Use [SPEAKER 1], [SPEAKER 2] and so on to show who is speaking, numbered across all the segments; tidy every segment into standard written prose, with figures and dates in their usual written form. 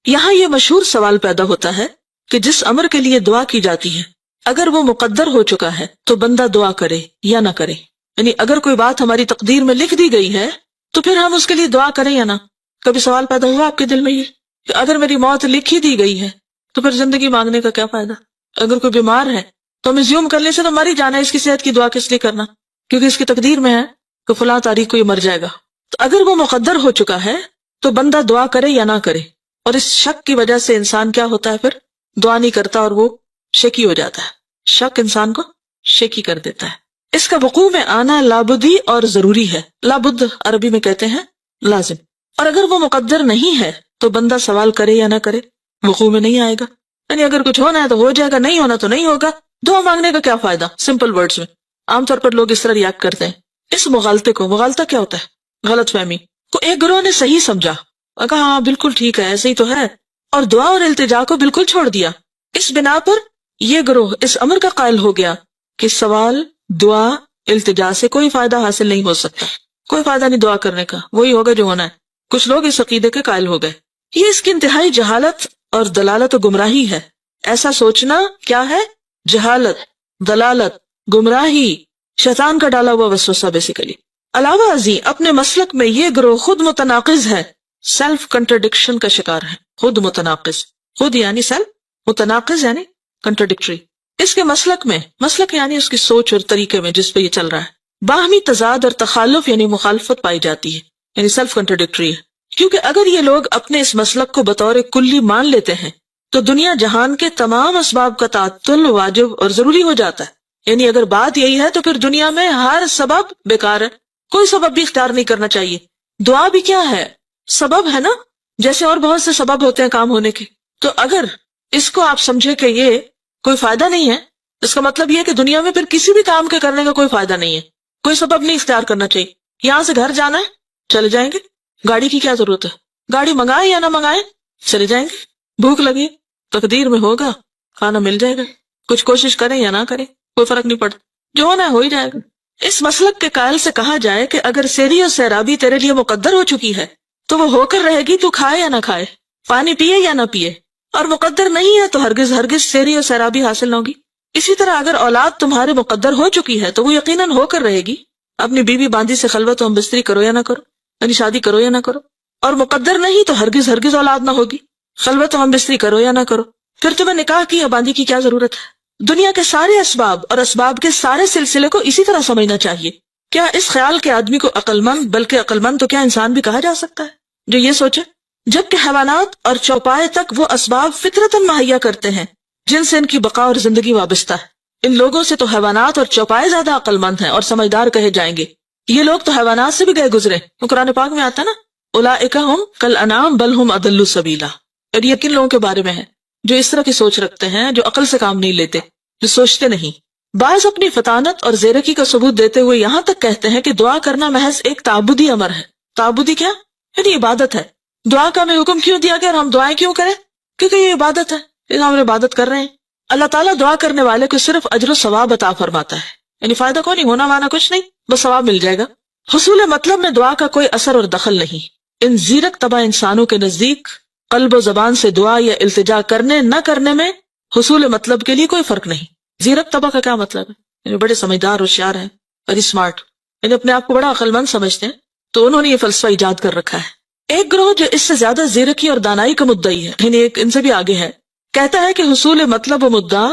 [SPEAKER 1] یہاں یہ مشہور سوال پیدا ہوتا ہے کہ جس امر کے لیے دعا کی جاتی ہے اگر وہ مقدر ہو چکا ہے تو بندہ دعا کرے یا نہ کرے. یعنی اگر کوئی بات ہماری تقدیر میں لکھ دی گئی ہے تو پھر ہم اس کے لیے دعا کریں یا نہ. کبھی سوال پیدا ہوا آپ کے دل میں یہ کہ اگر میری موت لکھ ہی دی گئی ہے تو پھر زندگی مانگنے کا کیا فائدہ؟ اگر کوئی بیمار ہے تو ہم زیوم کرنے سے تو مر ہی جانا ہے، اس کی صحت کی دعا کس لیے کرنا؟ کیونکہ اس کی تقدیر میں ہے کہ فلاں تاریخ کو یہ مر جائے گا. تو اگر وہ مقدر ہو چکا ہے تو بندہ دعا کرے یا نہ کرے. اور اس شک کی وجہ سے انسان کیا ہوتا ہے، پھر دعا نہیں کرتا اور وہ شکی ہو جاتا ہے. شک انسان کو شکی کر دیتا ہے. اس کا وقوع میں آنا لابدی اور ضروری ہے. لابد عربی میں کہتے ہیں لازم. اور اگر وہ مقدر نہیں ہے تو بندہ سوال کرے یا نہ کرے وقوع میں نہیں آئے گا. یعنی اگر کچھ ہونا ہے تو ہو جائے گا، نہیں ہونا تو نہیں ہوگا. دعا مانگنے کا کیا فائدہ؟ سمپل ورڈز میں عام طور پر لوگ اس طرح ریاکٹ کرتے ہیں. اس مغالطے کو، مغالطہ کیا ہوتا ہے؟ غلط فہمی کو ایک گروہ نے صحیح سمجھا، کہا ہاں بالکل ٹھیک ہے ایسے ہی تو ہے، اور دعا اور التجا کو بالکل چھوڑ دیا. اس بنا پر یہ گروہ اس امر کا قائل ہو گیا کہ سوال، دعا، التجا سے کوئی فائدہ حاصل نہیں ہو سکتا، کوئی فائدہ نہیں دعا کرنے کا، وہی ہوگا جو ہونا ہے. کچھ لوگ اس عقیدے کے قائل ہو گئے. یہ اس کی انتہائی جہالت اور دلالت و گمراہی ہے. ایسا سوچنا کیا ہے؟ جہالت، دلالت، گمراہی، شیطان کا ڈالا ہوا وسوسہ بیسیکلی. علاوہ ازیں اپنے مسلک میں یہ گروہ خود متناقض ہے، سیلف کنٹرڈکشن کا شکار ہے. خود متناقض، خود یعنی سیلف، متناقض یعنی کنٹرڈکٹری. اس کے مسلک یعنی اس کی سوچ اور طریقے میں جس پہ یہ چل رہا ہے باہمی تضاد اور تخالف یعنی مخالفت پائی جاتی ہے، یعنی سیلف کنٹرڈکٹری ہے. کیونکہ اگر یہ لوگ اپنے اس مسلک کو بطور کلی مان لیتے ہیں تو دنیا جہان کے تمام اسباب کا تعطل واجب اور ضروری ہو جاتا ہے. یعنی اگر بات یہی ہے تو پھر دنیا میں ہر سبب بیکار ہے، کوئی سبب بھی اختیار نہیں کرنا چاہیے. دعا بھی کیا ہے؟ سبب ہے نا، جیسے اور بہت سے سبب ہوتے ہیں کام ہونے کے. تو اگر اس کو آپ سمجھے کہ یہ کوئی فائدہ نہیں ہے، اس کا مطلب یہ ہے کہ دنیا میں پھر کسی بھی کام کے کرنے کا کوئی فائدہ نہیں ہے، کوئی سبب نہیں اختیار کرنا چاہیے. یہاں سے گھر جانا ہے، چلے جائیں گے. گاڑی کی کیا ضرورت ہے؟ گاڑی منگائیں یا نہ منگائیں، چلے جائیں گے. بھوک لگی، تقدیر میں ہوگا، کھانا مل جائے گا. کچھ کوشش کریں یا نہ کریں کوئی فرق نہیں پڑتا، جو ہونا ہے ہو ہی جائے گا. اس مسلک کے قائل سے کہا جائے کہ اگر سیری اور سیرابی تیرے لیے مقدر ہو چکی ہے تو وہ ہو کر رہے گی، تو کھائے یا نہ کھائے، پانی پیے یا نہ پیے. اور مقدر نہیں ہے تو ہرگز سیری اور سیرابی حاصل نہ ہوگی. اسی طرح اگر اولاد تمہارے مقدر ہو چکی ہے تو وہ یقیناً ہو کر رہے گی. اپنی بیوی باندھی سے خلوت و ہم بستری کرو یا نہ کرو، یعنی شادی کرو یا نہ کرو. اور مقدر نہیں تو ہرگز اولاد نہ ہوگی، خلوت و ہم بستری کرو یا نہ کرو. پھر تمہیں نکاح کی یا باندھی کی کیا ضرورت ہے؟ دنیا کے سارے اسباب اور اسباب کے سارے سلسلے کو اسی طرح سمجھنا چاہیے. کیا اس خیال کے آدمی کو عقل مند، بلکہ عقل مند تو کیا انسان بھی کہا جا سکتا ہے جو یہ سوچے؟ جبکہ حیوانات اور چوپائے تک وہ اسباب فطرتاً مہیا کرتے ہیں جن سے ان کی بقا اور زندگی وابستہ ہے. ان لوگوں سے تو حیوانات اور چوپائے زیادہ عقل مند ہیں اور سمجھدار کہے جائیں گے. یہ لوگ تو حیوانات سے بھی گئے گزرے. قرآن پاک میں آتا نا، اولئک ھم کالانعام بل ھم اضل سبیلا. اور یہ کن لوگوں کے بارے میں ہے؟ جو اس طرح کی سوچ رکھتے ہیں، جو عقل سے کام نہیں لیتے، جو سوچتے نہیں. بعض اپنی فطانت اور زیرکی کا ثبوت دیتے ہوئے یہاں تک کہتے ہیں کہ دعا کرنا محض ایک تعبدی امر ہے. تعبدی کیا؟ یعنی عبادت ہے. دعا کا ہمیں حکم کیوں دیا گیا اور ہم دعائیں کیوں کریں؟ کیونکہ یہ عبادت ہے، اس ہم عبادت کر رہے ہیں. اللہ تعالیٰ دعا کرنے والے کو صرف اجر و ثواب عطا فرماتا ہے، یعنی فائدہ کو نہیں، ہونا مانا کچھ نہیں، بس ثواب مل جائے گا. حصول مطلب میں دعا کا کوئی اثر اور دخل نہیں. ان زیرک طبع انسانوں کے نزدیک قلب و زبان سے دعا یا التجا کرنے نہ کرنے میں حصول مطلب کے لیے کوئی فرق نہیں. زیرک طبع کا کیا مطلب ہے؟ یعنی بڑے سمجھدار، ہوشیار ہیں، ویری اسمارٹ، یعنی اپنے آپ کو بڑا عقل مند سمجھتے ہیں، تو انہوں نے یہ فلسفہ ایجاد کر رکھا ہے. ایک گروہ جو اس سے زیادہ زیرکی اور دانائی کا مدعی ہے، یعنی ایک ان سے بھی آگے ہے، کہتا ہے کہ حصول مطلب و مدعا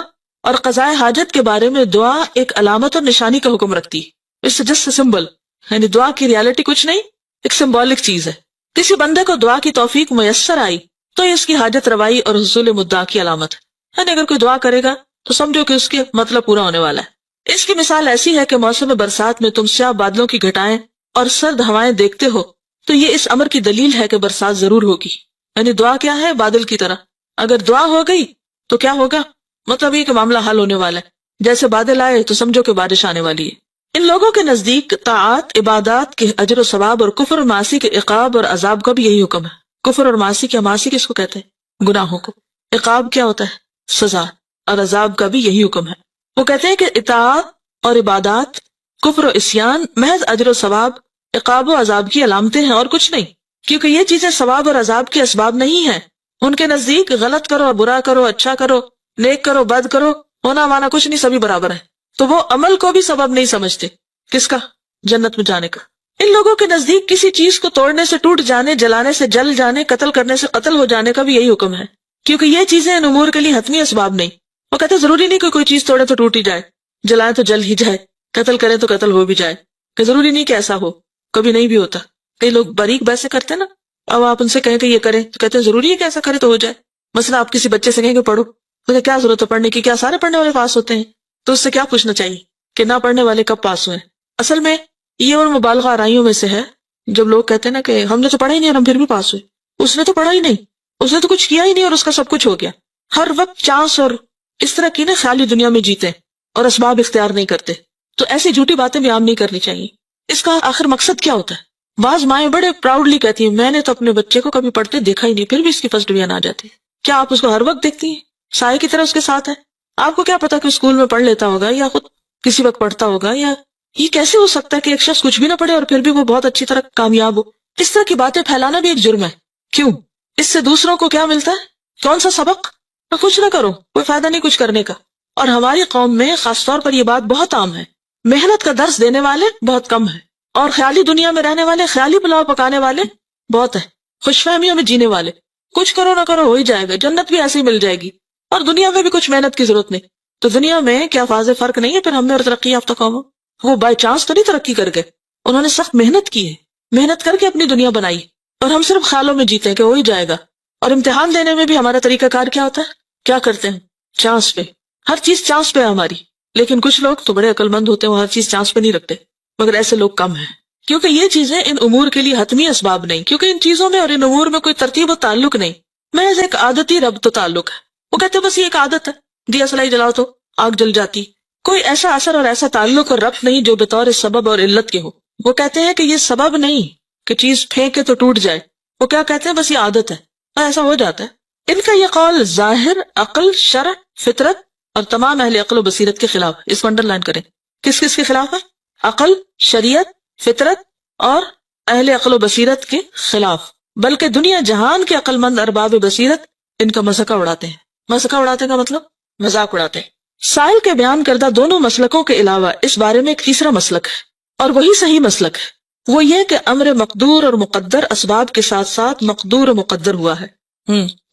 [SPEAKER 1] اور قضاء حاجت کے بارے میں دعا ایک علامت اور نشانی کا حکم رکھتی ہے. اس سے جسٹ سمبل، یعنی دعا کی ریالٹی کچھ نہیں، ایک سمبولک چیز ہے. کسی بندے کو دعا کی توفیق میسر آئی تو یہ اس کی حاجت روائی اور حصول مدعا کی علامت ہے. یعنی اگر کوئی دعا کرے گا تو سمجھو کہ اس کے مطلب پورا ہونے والا ہے. اس کی مثال ایسی ہے کہ موسم برسات میں تم سیاہ بادلوں کی گھٹائیں اور سرد ہوائیں دیکھتے ہو تو یہ اس امر کی دلیل ہے کہ برسات ضرور ہوگی. یعنی دعا کیا ہے؟ بادل کی طرح. اگر دعا ہو گئی تو کیا ہوگا؟ مطلب یہ کہ معاملہ حل ہونے والا ہے. جیسے بادل آئے تو سمجھو کہ بارش آنے والی ہے. ان لوگوں کے نزدیک طاعات، عبادات کے اجر و ثواب اور کفر اور معاصی کے عقاب اور عذاب کا بھی یہی حکم ہے. کفر اور معاصی کیا؟ معاصی کس کو کہتے ہیں؟ گناہوں کو. عقاب کیا ہوتا ہے؟ سزا. اور عذاب کا بھی یہی حکم ہے. وہ کہتے ہیں کہ اطاعت اور عبادات، کفر و عصیان محض اجر و ثواب، عقاب و عذاب کی علامتیں ہیں اور کچھ نہیں. کیونکہ یہ چیزیں ثواب اور عذاب کے اسباب نہیں ہیں ان کے نزدیک غلط کرو، برا کرو، اچھا کرو، نیک کرو، بد کرو، ہونا مانا کچھ نہیں، سبھی برابر ہیں. تو وہ عمل کو بھی سبب نہیں سمجھتے. کس کا؟ جنت میں جانے کا. ان لوگوں کے نزدیک کسی چیز کو توڑنے سے ٹوٹ جانے، جلانے سے جل جانے، قتل کرنے سے قتل ہو جانے کا بھی یہی حکم ہے، کیونکہ یہ چیزیں ان امور کے لیے حتمی اسباب نہیں. وہ کہتے ضروری نہیں کہ کوئی چیز توڑے تو ٹوٹ ہی جائے، جلائے تو جل ہی جائے، قتل کرے تو قتل ہو بھی جائے، کہ ضروری نہیں کہ ایسا ہو. کبھی نہیں بھی ہوتا. کئی لوگ باریک بحثیں کرتے ہیں نا، اب آپ ان سے کہیں کہ یہ کریں تو کہتے ہیں ضروری ہے کہ ایسا کرے تو ہو جائے. مثلا آپ کسی بچے سے کہیں کہ پڑھو، تو کیا ضرورت ہے پڑھنے کی، کیا سارے پڑھنے والے پاس ہوتے ہیں؟ تو اس سے کیا پوچھنا چاہیے کہ نہ پڑھنے والے کب پاس ہوئے. اصل میں یہ ان مبالغہ آرائیوں میں سے ہے جب لوگ کہتے ہیں نا کہ ہم نے تو پڑھا ہی نہیں اور ہم پھر بھی پاس ہوئے. اس نے تو پڑھا ہی نہیں، اس نے تو کچھ کیا ہی نہیں اور اس کا سب کچھ ہو گیا. ہر وقت چانس اور اس طرح کی نا خیالی دنیا میں جیتے اور اسباب اختیار نہیں کرتے. تو ایسی جھوٹی باتیں بھی عام نہیں کرنی چاہیے. اس کا آخر مقصد کیا ہوتا ہے؟ بعض مائیں بڑے پراؤڈلی کہتی ہیں میں نے تو اپنے بچے کو کبھی پڑھتے دیکھا ہی نہیں، پھر بھی اس کی فرسٹ ڈویژن آ جاتی ہے. کیا آپ اس کو ہر وقت دیکھتی ہیں؟ سائے کی طرح اس کے ساتھ ہے. آپ کو کیا پتا کہ اسکول میں پڑھ لیتا ہوگا یا خود کسی وقت پڑھتا ہوگا، یا یہ کیسے ہو سکتا ہے کہ ایک شخص کچھ بھی نہ پڑھے اور پھر بھی وہ بہت اچھی طرح کامیاب ہو؟ اس طرح کی باتیں پھیلانا بھی ایک جرم ہے. کیوں؟ اس سے دوسروں کو کیا ملتا ہے؟ کون سا سبق؟ کچھ نہ کرو، کوئی فائدہ نہیں کچھ کرنے کا. اور ہماری قوم میں خاص طور پر یہ بات بہت عام ہے. محنت کا درس دینے والے بہت کم ہیں، اور خیالی دنیا میں رہنے والے، خیالی پلاؤ پکانے والے بہت ہیں. خوش فہمیوں میں جینے والے، کچھ کرو نہ کرو ہو ہی جائے گا، جنت بھی ایسے ہی مل جائے گی، اور دنیا میں بھی کچھ محنت کی ضرورت نہیں. تو دنیا میں کیا واضح فرق نہیں ہے پھر ہم نے اور ترقی یافتہ قوموں؟ وہ بائی چانس تو نہیں ترقی کر گئے، انہوں نے سخت محنت کی ہے، محنت کر کے اپنی دنیا بنائی، اور ہم صرف خیالوں میں جیتے ہیں کہ ہو ہی جائے گا. اور امتحان دینے میں بھی ہمارا طریقہ کار کیا ہوتا ہے؟ کیا کرتے ہیں؟ چانس پہ. ہر چیز چانس پہ ہے ہماری. لیکن کچھ لوگ تو بڑے عقل مند ہوتے ہیں، وہ ہر چیز چانس پہ نہیں رکھتے، مگر ایسے لوگ کم ہیں. کیونکہ یہ چیزیں ان امور کے لیے حتمی اسباب نہیں، کیونکہ ان چیزوں میں اور ان امور میں کوئی ترتیب و تعلق نہیں، محض ایک عادتی ربط و تعلق ہے. وہ کہتے ہیں بس یہ ایک عادت ہے، دیا سلائی جلاؤ تو آگ جل جاتی. کوئی ایسا اثر اور ایسا تعلق اور ربط نہیں جو بطور سبب اور علت کے ہو. وہ کہتے ہیں کہ یہ سبب نہیں کہ چیز پھینکے تو ٹوٹ جائے، وہ کیا کہتے ہیں بس یہ عادت ہے، ایسا ہو جاتا ہے. ان کا یہ قول ظاہر، عقل، شرع، فطرت اور تمام اہل عقل و بصیرت کے خلاف. اس کو انڈر لائن کریں. کس کس کے خلاف ہے؟ عقل، شریعت، فطرت اور اہل عقل و بصیرت کے خلاف. بلکہ دنیا جہان کے عقل مند ارباب بصیرت ان کا مذاق اڑاتے ہیں. مذاق اڑاتے کا مطلب مذاق اڑاتے ہیں. سائل کے بیان کردہ دونوں مسلکوں کے علاوہ اس بارے میں ایک تیسرا مسلک ہے، اور وہی صحیح مسلک ہے. وہ یہ کہ امر مقدور اور مقدر اسباب کے ساتھ ساتھ مقدور و مقدر ہوا ہے.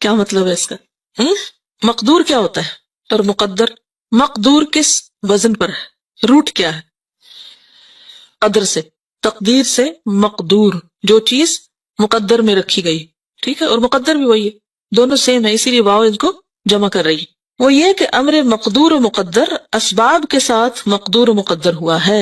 [SPEAKER 1] کیا مطلب ہے اس کا؟ مقدور کیا ہوتا ہے اور مقدر؟ مقدور کس وزن پر ہے؟ روٹ کیا ہے؟ قدر سے، تقدیر سے مقدور، جو چیز مقدر میں رکھی گئی. ٹھیک ہے، اور مقدر بھی وہی ہے، دونوں سیم ہے، اسی لیے واو ان کو جمع کر رہی. وہ یہ کہ امر مقدور و مقدر اسباب کے ساتھ مقدور و مقدر ہوا ہے.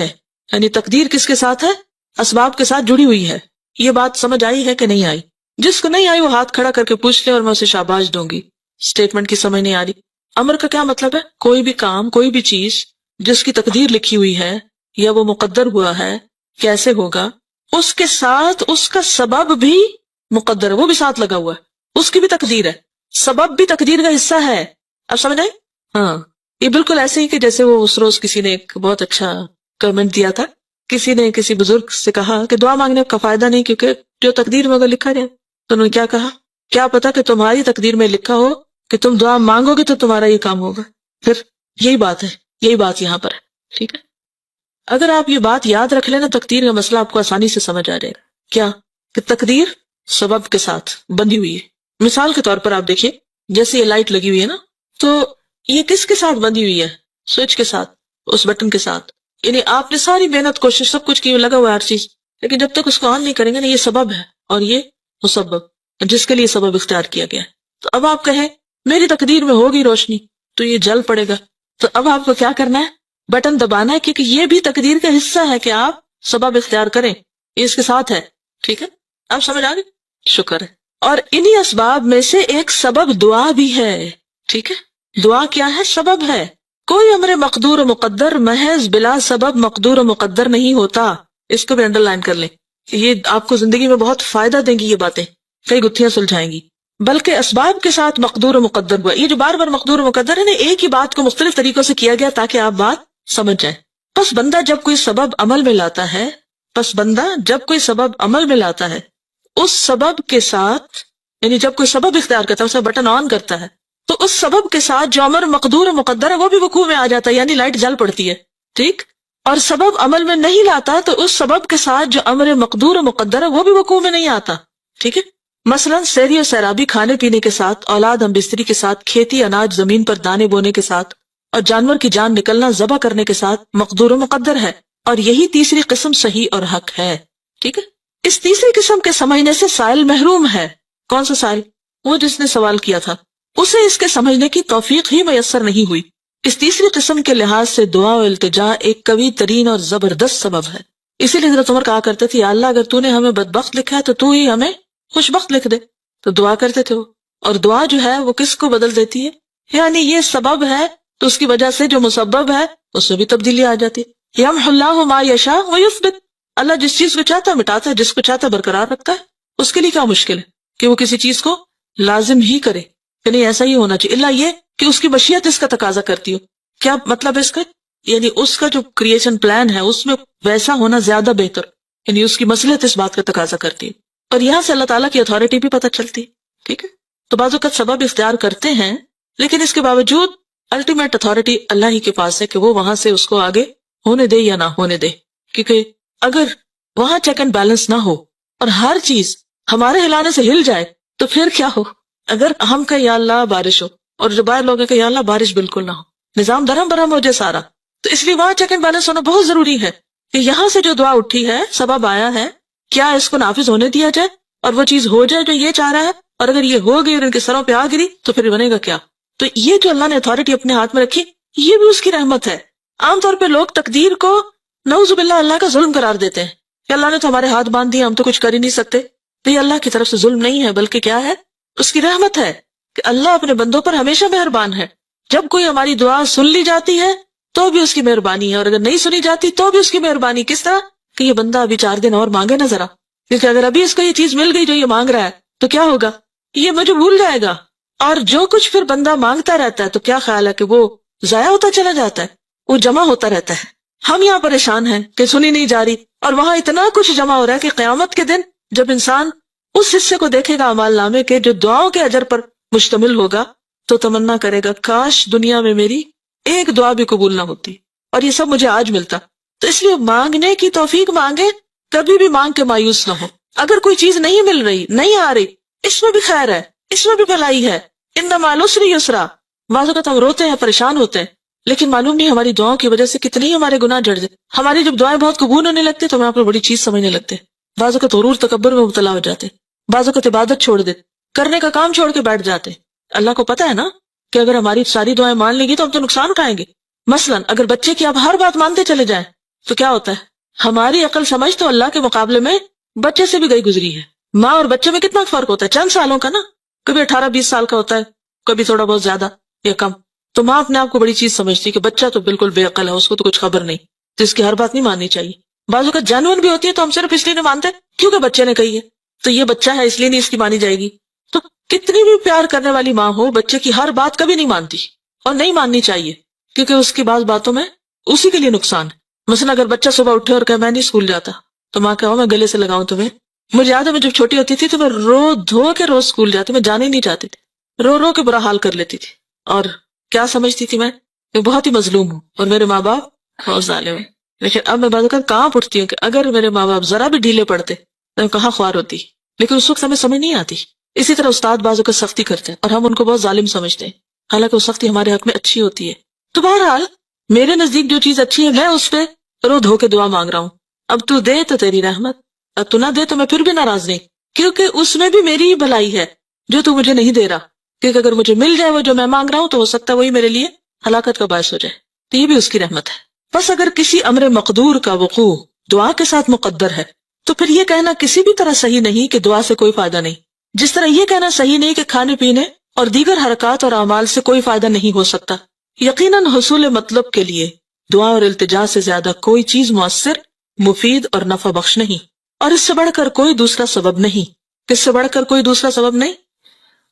[SPEAKER 1] یعنی تقدیر کس کے ساتھ ہے؟ اسباب کے ساتھ جڑی ہوئی ہے. یہ بات سمجھ آئی ہے کہ نہیں آئی؟ جس کو نہیں آئی وہ ہاتھ کھڑا کر کے پوچھ لے اور میں اسے شاباش دوں گی. اسٹیٹمنٹ کی سمجھ نہیں آ رہی. امر کا کیا مطلب ہے؟ کوئی بھی کام، کوئی بھی چیز جس کی تقدیر لکھی ہوئی ہے یا وہ مقدر ہوا ہے کیسے ہوگا، اس کے ساتھ اس کا سبب بھی مقدر ہے، وہ بھی ساتھ لگا ہوا ہے، اس کی بھی تقدیر ہے، سبب بھی تقدیر کا حصہ ہے. اب سمجھ آئے؟ ہاں، یہ بالکل ایسے ہی کہ جیسے وہ اس روز کسی نے ایک بہت اچھا کمنٹ دیا تھا. کسی نے کسی بزرگ سے کہا کہ دعا مانگنے کا فائدہ نہیں، کیونکہ جو تقدیر میں اگر لکھا جائے. تو انہوں نے کیا کہا؟ کیا پتا کہ تمہاری تقدیر میں لکھا ہو کہ تم دعا مانگو گے تو تمہارا یہ کام ہوگا. پھر یہی بات ہے، یہی بات یہاں پر ہے. ٹھیک ہے، اگر آپ یہ بات یاد رکھ لینا تقدیر کا مسئلہ آپ کو آسانی سے سمجھ آ جائے گا. کیا کہ تقدیر سبب کے ساتھ بندھی ہوئی ہے. مثال کے طور پر آپ دیکھیے، جیسے یہ لائٹ لگی ہوئی ہے نا، تو یہ کس کے ساتھ بندھی ہوئی ہے؟ سوئچ کے ساتھ، اس بٹن کے ساتھ. یعنی آپ نے ساری محنت، کوشش، سب کچھ کی، لگا ہوا ہے ہر چیز، لیکن جب تک اس کو آن نہیں کریں گے نا، یہ سبب ہے اور یہ مسبب جس کے لیے سبب اختیار کیا گیا ہے. تو اب آپ کہیں میری تقدیر میں ہوگی روشنی تو یہ جل پڑے گا، تو اب آپ کو کیا کرنا ہے؟ بٹن دبانا ہے، کیونکہ یہ بھی تقدیر کا حصہ ہے کہ آپ سبب اختیار کریں، یہ اس کے ساتھ ہے. ٹھیک ہے، آپ سمجھ آ گئے؟ شکر ہے. اور انہی اسباب میں سے ایک سبب دعا بھی ہے. ٹھیک ہے، دعا کیا ہے؟ سبب ہے. کوئی امر مقدور و مقدر محض بلا سبب مقدور و مقدر نہیں ہوتا. اس کو بھی انڈر لائن کر لیں، یہ آپ کو زندگی میں بہت فائدہ دیں گی، یہ باتیں کئی گتھیاں سلجھائیں گی. بلکہ اسباب کے ساتھ مقدور و مقدر ہوا. یہ جو بار بار مقدور و مقدر ہے نا، ایک ہی بات کو مختلف طریقوں سے کیا گیا تاکہ آپ بات سمجھ جائیں. پس بندہ جب کوئی سبب عمل میں لاتا ہے، اس سبب کے ساتھ یعنی جب کوئی سبب اختیار کرتا ہے، اسے بٹن آن کرتا ہے، تو اس سبب کے ساتھ جو امر مقدور و مقدر ہے وہ بھی وقوع میں آ جاتا ہے، یعنی لائٹ جل پڑتی ہے، ٹھیک. اور سبب عمل میں نہیں لاتا تو اس سبب کے ساتھ جو امر مقدور و مقدر ہے وہ بھی وقوع میں نہیں آتا، ٹھیک ہے. مثلا سیری و سیرابی، کھانے پینے کے ساتھ، اولاد ہم بستری کے ساتھ، کھیتی اناج زمین پر دانے بونے کے ساتھ، اور جانور کی جان نکلنا ذبح کرنے کے ساتھ مقدور و مقدر ہے. اور یہی تیسری قسم صحیح اور حق ہے، ٹھیک ہے. اس تیسری قسم کے سمجھنے سے سائل محروم ہے. کون سا سائل؟ وہ جس نے سوال کیا تھا، اسے اس کے سمجھنے کی توفیق ہی میسر نہیں ہوئی. اس تیسری قسم کے لحاظ سے دعا و التجا ایک قوی ترین اور زبردست سبب ہے. اسی لیے حضرت عمر کہا کرتے تھے، یا اللہ اگر تو نے ہمیں بدبخت لکھا ہے تو تو ہی ہمیں خوش بخت لکھ دے. تو دعا کرتے تھے وہ. اور دعا جو ہے وہ کس کو بدل دیتی ہے؟ یعنی یہ سبب ہے تو اس کی وجہ سے جو مسبب ہے اس میں بھی تبدیلی آ جاتی ہے. یمحو اللہ ما یشاء ویثبت، اللہ جس چیز کو چاہتا ہے مٹاتا ہے، جس کو چاہتا ہے برقرار رکھتا ہے. اس کے لیے کیا مشکل ہے کہ وہ کسی چیز کو لازم ہی کرے؟ یعنی ایسا ہی ہونا چاہیے، اللہ یہ کہ اس کی مشیت اس کا تقاضا کرتی ہو. کیا مطلب ہے اس کا؟ یعنی اس کا جو کریشن پلان ہے اس میں ویسا ہونا زیادہ بہتر، یعنی اس کی مصلحت اس بات کا تقاضا کرتی ہے. اور یہاں سے اللہ تعالیٰ کی اتھارٹی بھی پتہ چلتی ہے، ٹھیک ہے. تو بعض اوقات سبب اختیار کرتے ہیں لیکن اس کے باوجود الٹیمیٹ اتھارٹی اللہ ہی کے پاس ہے کہ وہ وہاں سے اس کو آگے ہونے دے یا نہ ہونے دے. کیونکہ اگر وہاں چیک اینڈ بیلنس نہ ہو اور ہر چیز ہمارے ہلانے سے ہل جائے تو پھر کیا ہو؟ اگر ہم کہ یا اللہ بارش ہو اور جو باہر لوگ ہیں کہ یا اللہ بارش بالکل نہ ہو، نظام درہم برہم ہو جائے سارا. تو اس لیے وہاں چیک اینڈ بیلنس ہونا بہت ضروری ہے کہ یہاں سے جو دعا اٹھی ہے، سبب آیا ہے، کیا اس کو نافذ ہونے دیا جائے اور وہ چیز ہو جائے جو یہ چاہ رہا ہے. اور اگر یہ ہو گئی اور ان کے سروں پہ آ گری تو پھر بنے گا کیا؟ تو یہ جو اللہ نے اتھارٹی اپنے ہاتھ میں رکھی یہ بھی اس کی رحمت ہے. عام طور پہ لوگ تقدیر کو نعوذ باللہ اللہ کا ظلم قرار دیتے ہیں کہ اللہ نے تو ہمارے ہاتھ باندھ دیا، ہم تو کچھ کر ہی نہیں سکتے. تو یہ اللہ کی طرف سے ظلم نہیں ہے بلکہ کیا ہے؟ اس کی رحمت ہے کہ اللہ اپنے بندوں پر ہمیشہ مہربان ہے. جب کوئی ہماری دعا سن لی جاتی ہے تو بھی اس کی مہربانی ہے، اور اگر نہیں سنی جاتی تو بھی اس کی مہربانی. کس طرح کہ یہ بندہ ابھی 4 دن اور مانگے نا ذرا، کیونکہ اگر ابھی اس کو یہ چیز مل گئی جو یہ مانگ رہا ہے تو کیا ہوگا؟ یہ مجھے بھول جائے گا. اور جو کچھ پھر بندہ مانگتا رہتا ہے تو کیا خیال ہے کہ وہ ضائع ہوتا چلا جاتا ہے، وہ جمع ہوتا رہتا ہے. ہم یہاں پریشان ہیں کہ سنی نہیں جا رہی، اور وہاں اتنا کچھ جمع ہو رہا ہے کہ قیامت کے دن جب انسان اس حصے کو دیکھے گا اعمال نامے کے جو دعاؤں کے اجر پر مشتمل ہوگا تو تمنا کرے گا کاش دنیا میں میری ایک دعا بھی قبول نہ ہوتی اور یہ سب مجھے آج ملتا. تو اس لیے مانگنے کی توفیق مانگے، کبھی بھی مانگ کے مایوس نہ ہو. اگر کوئی چیز نہیں مل رہی، نہیں آ رہی، اس میں بھی خیر ہے، اس میں بھی بھلائی ہے. ان مع العسر یسرا. بعض اوقات ہم روتے ہیں، پریشان ہوتے ہیں، لیکن معلوم نہیں ہماری دعاؤں کی وجہ سے کتنے ہی ہمارے گناہ جڑ جائے. ہماری جب دعائیں بہت قبول ہونے لگتے تو ہم آپ کو بڑی چیز سمجھنے لگتے ہیں. بعض اوقات غرور تکبر میں مبتلا ہو جاتے، بعض اوقات عبادت چھوڑ دیتے، کرنے کا کام چھوڑ کے بیٹھ جاتے. اللہ کو پتا ہے نا کہ اگر ہماری ساری دعائیں مان لیں گی تو ہم تو نقصان اٹھائیں گے. مثلا اگر بچے کی آپ ہر بات مانتے چلے جائیں تو کیا ہوتا ہے؟ ہماری عقل سمجھ تو اللہ کے مقابلے میں بچے سے بھی گئی گزری ہے. ماں اور بچے میں کتنا فرق ہوتا ہے، چند سالوں کا نا، کبھی 18-20 سال کا ہوتا ہے، کبھی تھوڑا بہت زیادہ یا کم. تو ماں اپنے آپ کو بڑی چیز سمجھتی کہ بچہ تو بالکل بے عقل ہے، اس کو تو کچھ خبر نہیں، تو اس کی ہر بات نہیں ماننی چاہیے. بعضوں کا جانور بھی ہوتی ہے تو ہم صرف اس لیے نہیں مانتے کیونکہ بچے نے کہی ہے، تو یہ بچہ ہے اس لیے نہیں اس کی مانی جائے گی. تو کتنی بھی پیار کرنے والی ماں ہو، بچے کی ہر بات کبھی نہیں مانتی اور نہیں ماننی چاہیے کیونکہ اس کی بعض باتوں میں اسی کے لیے نقصان ہے. مثلا اگر بچہ صبح اٹھے اور کہے میں نہیں اسکول جاتا تو ماں کہو میں گلے سے لگاؤں تمہیں. مجھے یاد ہے میں جب چھوٹی ہوتی تھی تو میں رو دھو کے روز اسکول جاتی، میں جانے ہی نہیں چاہتی تھی، رو رو کے برا حال کر لیتی تھی. اور کیا سمجھتی تھی میں بہت ہی مظلوم ہوں اور میرے ماں باپ بہت ظالم ہیں. لیکن اب میں بعض اوقات کہاں اٹھتی ہوں کہ اگر میرے ماں باپ ذرا بھی ڈھیلے پڑتے تو میں کہاں خوار ہوتی، لیکن اس وقت ہمیں سمجھ نہیں آتی. اسی طرح استاد بعض اوقات سختی کرتے ہیں اور ہم ان کو بہت ظالم سمجھتے ہیں، حالانکہ وہ سختی ہمارے حق میں اچھی ہوتی ہے. تو بہرحال میرے نزدیک جو چیز اچھی ہے میں اس پہ رو دھو کے دعا مانگ رہا ہوں. اب تو دے تو تیری رحمت، اب تو نہ دے تو میں پھر بھی ناراض نہیں، کیونکہ اس میں بھی میری ہی بھلائی ہے جو تو مجھے نہیں دے رہا. کیونکہ اگر مجھے مل جائے وہ جو میں مانگ رہا ہوں تو ہو سکتا ہے وہی میرے لیے ہلاکت کا باعث ہو جائے، تو یہ بھی اس کی رحمت ہے. بس اگر کسی امر مقدور کا وقوع دعا کے ساتھ مقدر ہے تو پھر یہ کہنا کسی بھی طرح صحیح نہیں کہ دعا سے کوئی فائدہ نہیں، جس طرح یہ کہنا صحیح نہیں کہ کھانے پینے اور دیگر حرکات اور اعمال سے کوئی فائدہ نہیں ہو سکتا. یقیناً حصول مطلب کے لیے دعا اور التجا سے زیادہ کوئی چیز مؤثر، مفید اور نفع بخش نہیں، اور اس سے بڑھ کر کوئی دوسرا سبب نہیں. کس سے بڑھ کر کوئی دوسرا سبب نہیں؟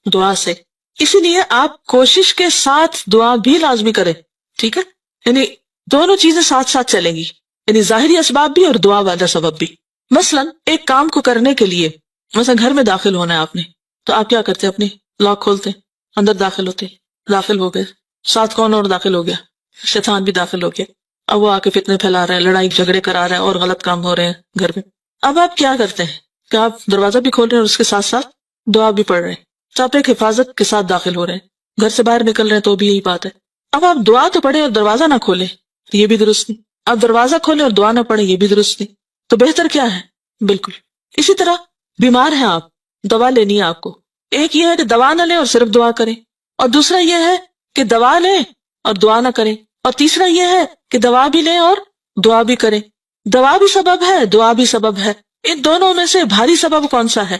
[SPEAKER 1] دعا سے. اسی لیے آپ کوشش کے ساتھ دعا بھی لازمی کریں، ٹھیک ہے؟ یعنی دونوں چیزیں ساتھ ساتھ چلیں گی، یعنی ظاہری اسباب بھی اور دعا والا سبب بھی. مثلا ایک کام کو کرنے کے لیے، مثلا گھر میں داخل ہونا ہے آپ نے، تو آپ کیا کرتے؟ اپنی لاک کھولتے، اندر داخل ہوتے، داخل ہو گئے، ساتھ کون اور داخل ہو گیا؟ شیطان بھی داخل ہو گیا. اب وہ آ کے فتنے پھیلا رہا ہے، لڑائی جھگڑے کرا رہا ہے اور غلط کام ہو رہے ہیں گھر میں. اب آپ کیا کرتے ہیں کہ آپ دروازہ بھی کھول رہے ہیں اور اس کے ساتھ ساتھ دعا بھی پڑھ رہے ہیں. تو آپ ایک حفاظت کے ساتھ داخل ہو رہے ہیں، گھر سے باہر نکل رہے ہیں تو بھی یہی بات ہے. اب آپ دعا تو پڑھیں اور دروازہ نہ کھولیں، یہ بھی درست نہیں. آپ دروازہ کھولیں اور دعا نہ پڑھیں، یہ بھی درست نہیں. تو بہتر کیا ہے؟ بالکل اسی طرح بیمار ہیں آپ، دوا لینی ہے آپ کو. ایک یہ ہے کہ دوا نہ لیں اور صرف دعا کریں، اور دوسرا یہ ہے کہ دوا لیں اور دعا نہ کریں، اور تیسرا یہ ہے کہ دوا بھی لیں اور دعا بھی کریں. دوا بھی سبب ہے، دعا بھی سبب ہے. ان دونوں میں سے بھاری سبب کون سا ہے؟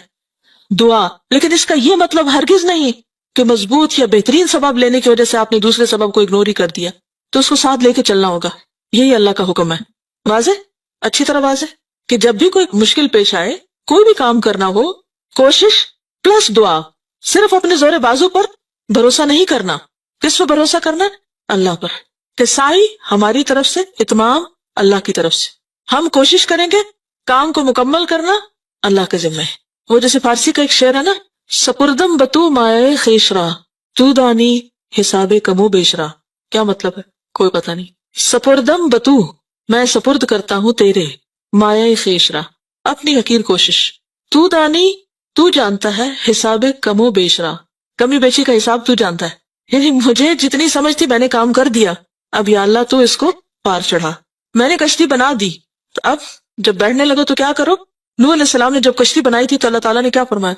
[SPEAKER 1] دعا. لیکن اس کا یہ مطلب ہرگز نہیں کہ مضبوط یا بہترین سبب لینے کی وجہ سے آپ نے دوسرے سبب کو اگنور ہی کر دیا. تو اس کو ساتھ لے کے چلنا ہوگا. یہی اللہ کا حکم ہے. واضح؟ اچھی طرح واضح کہ جب بھی کوئی مشکل پیش آئے، کوئی بھی کام کرنا ہو، کوشش پلس دعا. صرف اپنے زور بازو پر بھروسہ نہیں کرنا. کس پر بھروسہ کرنا؟ اللہ پر. کہ سائی ہماری طرف سے، اتمام اللہ کی طرف سے. ہم کوشش کریں گے، کام کو مکمل کرنا اللہ کے ذمہ ہے. وہ جیسے فارسی کا ایک شعر ہے نا، سپردم بتو مائے خیشرا تو دانی حساب کمو بیشرا. کیا مطلب ہے؟ کوئی پتہ نہیں. سپردم بتو، میں سپرد کرتا ہوں تیرے، مائے خیشرا، اپنی حقیر کوشش، تو دانی، تو جانتا ہے، حساب کمو بیشرا، کمی بیشی کا حساب تو جانتا ہے. یعنی مجھے جتنی سمجھ تھی میں نے کام کر دیا، اب یا اللہ تو اس کو پار چڑھا. میں نے کشتی بنا دی، تو اب جب بیٹھنے لگو تو کیا کرو؟ نوح علیہ السلام نے جب کشتی بنائی تھی تو اللہ تعالیٰ نے کیا فرمایا؟